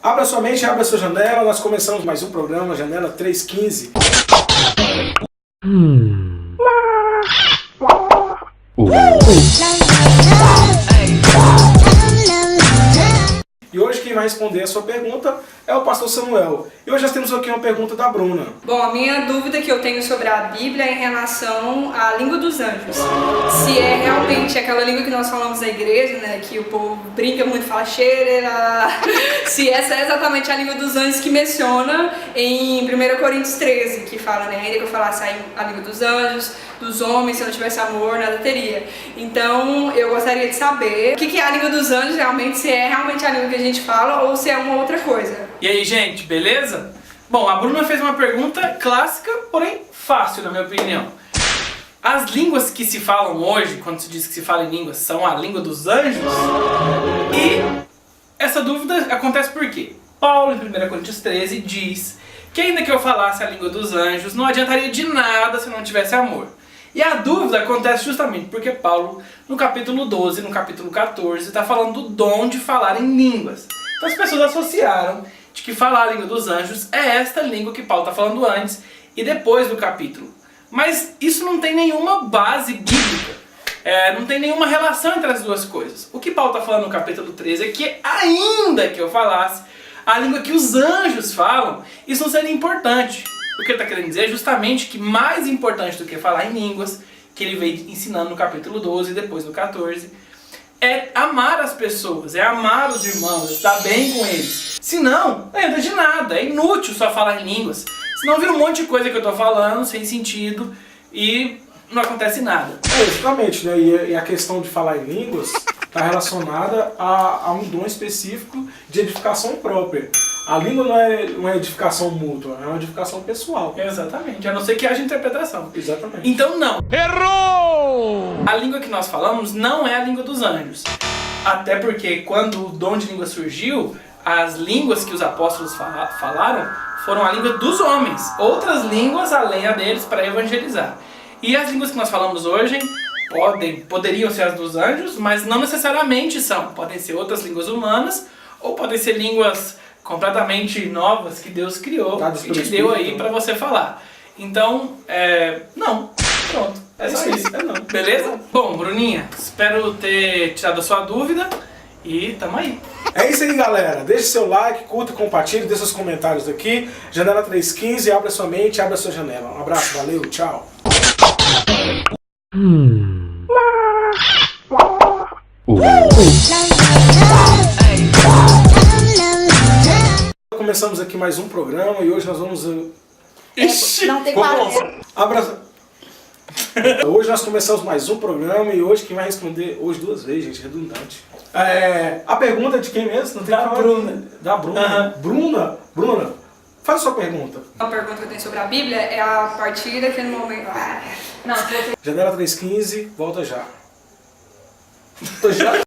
Abra sua mente, abra sua janela, nós começamos mais um programa, Janela 315. E hoje quem vai responder a sua pergunta é o pastor Samuel. E hoje nós temos aqui uma pergunta da Bruna. Bom, a minha dúvida que eu tenho sobre a Bíblia é em relação à língua dos anjos. Se é realmente aquela língua que nós falamos na igreja, né, que o povo brinca muito, fala xerera. Se essa é exatamente a língua dos anjos que menciona em 1 Coríntios 13, que fala, né, ainda que eu falasse a língua dos anjos, dos homens, se eu não tivesse amor, nada teria. Então, eu gostaria de saber o que é a língua dos anjos realmente, se é realmente a língua que a gente fala ou se é uma outra coisa. E aí, gente, beleza? Bom, a Bruna fez uma pergunta clássica, porém fácil, na minha opinião. As línguas que se falam hoje, quando se diz que se fala em línguas, são a língua dos anjos? E essa dúvida acontece por quê? Paulo, em 1 Coríntios 13, diz que ainda que eu falasse a língua dos anjos, não adiantaria de nada se não tivesse amor. E a dúvida acontece justamente porque Paulo, no capítulo 12, no capítulo 14, está falando do dom de falar em línguas. Então as pessoas associaram de que falar a língua dos anjos é esta língua que Paulo está falando antes e depois do capítulo. Mas isso não tem nenhuma base bíblica, não tem nenhuma relação entre as duas coisas. O que Paulo está falando no capítulo 13 é que ainda que eu falasse a língua que os anjos falam, isso não seria importante. O que ele está querendo dizer é justamente que mais importante do que falar em línguas, que ele veio ensinando no capítulo 12 e depois no 14, é amar as pessoas, é amar os irmãos, é estar bem com eles. Senão, não adianta de nada, é inútil só falar em línguas. Senão vira um monte de coisa que eu estou falando, sem sentido, e não acontece nada. Justamente, né? E a questão de falar em línguas está relacionada a um dom específico de edificação própria. A língua não é uma edificação mútua, é uma edificação pessoal. Exatamente, a não ser que haja interpretação. Exatamente. Então não. Errou! A língua que nós falamos não é a língua dos anjos. Até porque quando o dom de língua surgiu, as línguas que os apóstolos falaram foram a língua dos homens. Outras línguas além a deles para evangelizar. E as línguas que nós falamos hoje poderiam ser as dos anjos, mas não necessariamente são. Podem ser outras línguas humanas ou podem ser línguas completamente novas que Deus criou e te deu aí para você falar. Então, não. Pronto. É só isso. Não. Beleza? Bom, Bruninha, espero ter tirado a sua dúvida e tamo aí. É isso aí, galera. Deixe seu like, curta, compartilhe, deixe seus comentários aqui. Janela 315, abra sua mente, abra sua janela. Um abraço, valeu, tchau. Começamos aqui mais um programa e hoje nós vamos... Ixi! Não tem parede. Hoje nós começamos mais um programa e hoje quem vai responder, hoje duas vezes, gente, redundante. A pergunta é de quem mesmo? Não tem Da Bruna. Da Bruna. Bruna, faz a sua pergunta. A pergunta que eu tenho sobre a Bíblia é a partir daquele momento... Não, se você... Janela 315, volta já. Tô já?